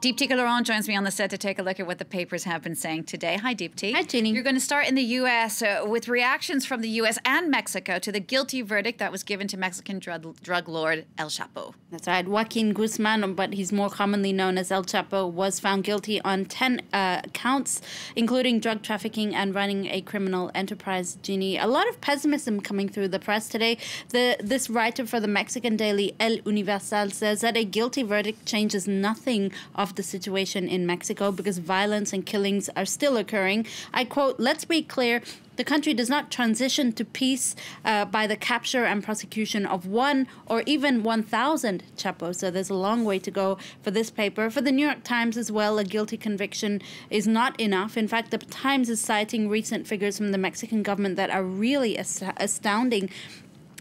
Deepti Laurent joins me on the set to take a look at what the papers have been saying today. Hi, Deepti. Hi, Jeannie. You're going to start in the U.S. With reactions from the U.S. and Mexico to the guilty verdict that was given to Mexican drug lord El Chapo. That's right. Joaquin Guzman, but he's more commonly known as El Chapo, was found guilty on 10 counts, including drug trafficking and running a criminal enterprise, Jeannie. A lot of pessimism coming through the press today. This writer for the Mexican daily El Universal says that a guilty verdict changes nothing of the situation in Mexico because violence and killings are still occurring. I quote, "Let's be clear. The country does not transition to peace by the capture and prosecution of 1 or even 1,000 Chapo." So there's a long way to go for this paper. For the New York Times as well, a guilty conviction is not enough. In fact, the Times is citing recent figures from the Mexican government that are really astounding.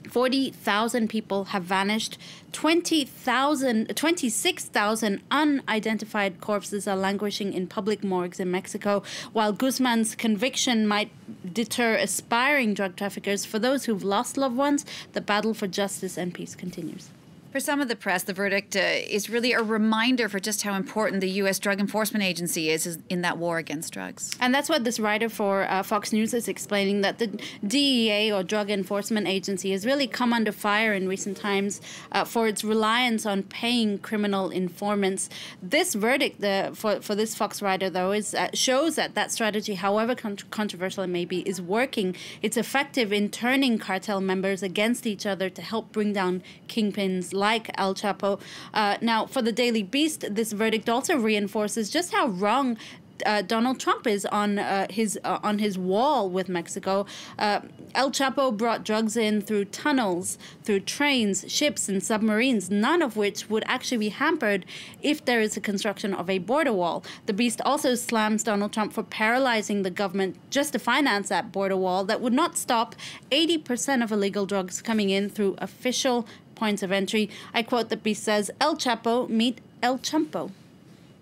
40,000 people have vanished. 26,000 unidentified corpses are languishing in public morgues in Mexico, while Guzman's conviction might deter aspiring drug traffickers. For those who've lost loved ones, the battle for justice and peace continues. For some of the press, the verdict is really a reminder for just how important the U.S. Drug Enforcement Agency is in that war against drugs. And that's what this writer for Fox News is explaining, that the DEA, or Drug Enforcement Agency, has really come under fire in recent times for its reliance on paying criminal informants. This verdict for this Fox writer, though, shows that strategy, however controversial it may be, is working. It's effective in turning cartel members against each other to help bring down kingpins like El Chapo. Now, for the Daily Beast, this verdict also reinforces just how wrong Donald Trump is on his wall with Mexico. El Chapo brought drugs in through tunnels, through trains, ships, and submarines, none of which would actually be hampered if there is a construction of a border wall. The Beast also slams Donald Trump for paralyzing the government just to finance that border wall that would not stop 80% of illegal drugs coming in through official points of entry. I quote, the Beast says, "El Chapo meet El Champo."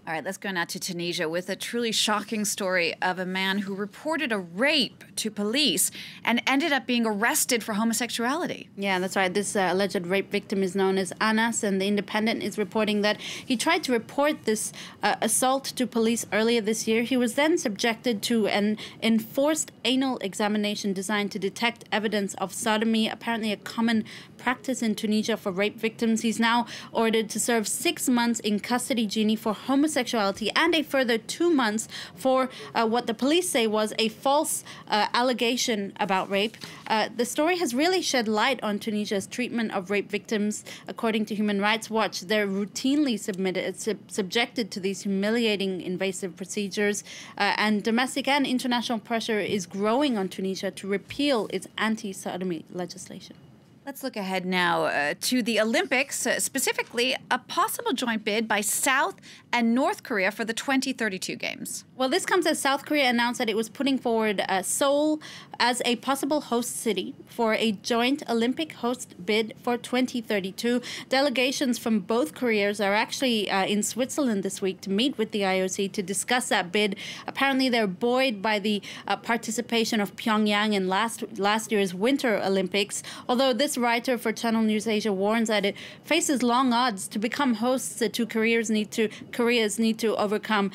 All right, let's go now to Tunisia with a truly shocking story of a man who reported a rape to police and ended up being arrested for homosexuality. Yeah, that's right. This alleged rape victim is known as Anas, and The Independent is reporting that he tried to report this assault to police earlier this year. He was then subjected to an enforced anal examination designed to detect evidence of sodomy, apparently a common practice in Tunisia for rape victims. He's now ordered to serve 6 months in custody, Jeannie, for homosexuality, and a further 2 months for what the police say was a false allegation about rape. The story has really shed light on Tunisia's treatment of rape victims. According to Human Rights Watch, they're routinely subjected to these humiliating, invasive procedures, and domestic and international pressure is growing on Tunisia to repeal its anti-sodomy legislation. Let's look ahead now to the Olympics, specifically a possible joint bid by South and North Korea for the 2032 Games. Well, this comes as South Korea announced that it was putting forward Seoul as a possible host city for a joint Olympic host bid for 2032. Delegations from both Koreas are actually in Switzerland this week to meet with the IOC to discuss that bid. Apparently, they're buoyed by the participation of Pyongyang in last year's Winter Olympics, although this writer for Channel News Asia warns that it faces long odds to become hosts. The two Koreas need to overcome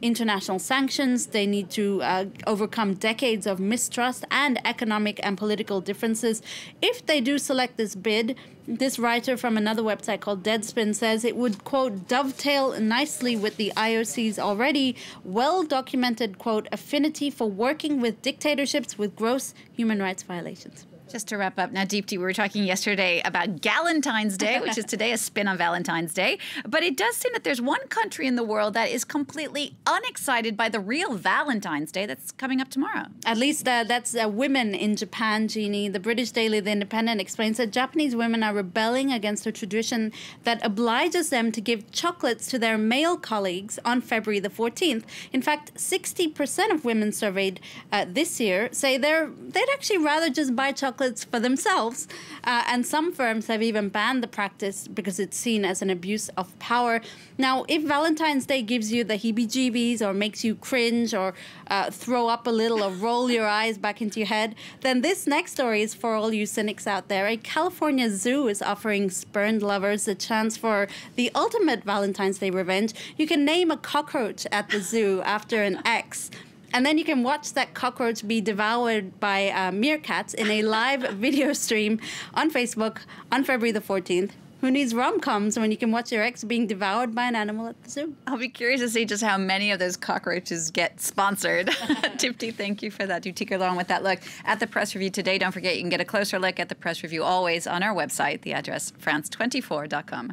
international sanctions. They need to overcome decades of mistrust and economic and political differences. If they do select this bid, this writer from another website called Deadspin says it would, quote, dovetail nicely with the IOC's already well-documented, quote, affinity for working with dictatorships with gross human rights violations. Just to wrap up, now, Deepti, we were talking yesterday about Galentine's Day, which is today a spin on Valentine's Day. But it does seem that there's one country in the world that is completely unexcited by the real Valentine's Day that's coming up tomorrow. At least that's women in Japan, Jeannie. The British daily The Independent explains that Japanese women are rebelling against a tradition that obliges them to give chocolates to their male colleagues on February the 14th. In fact, 60% of women surveyed this year say they'd actually rather just buy chocolates chocolates for themselves. And some firms have even banned the practice because it's seen as an abuse of power. Now, if Valentine's Day gives you the heebie-jeebies or makes you cringe or throw up a little or roll your eyes back into your head, then this next story is for all you cynics out there. A California zoo is offering spurned lovers a chance for the ultimate Valentine's Day revenge. You can name a cockroach at the zoo after an ex. And then you can watch that cockroach be devoured by meerkats in a live video stream on Facebook on February the 14th. Who needs rom-coms when you can watch your ex being devoured by an animal at the zoo? I'll be curious to see just how many of those cockroaches get sponsored. Tipti, thank you for that. Do take along with that look at the press review today. Don't forget, you can get a closer look at the press review always on our website, the address france24.com.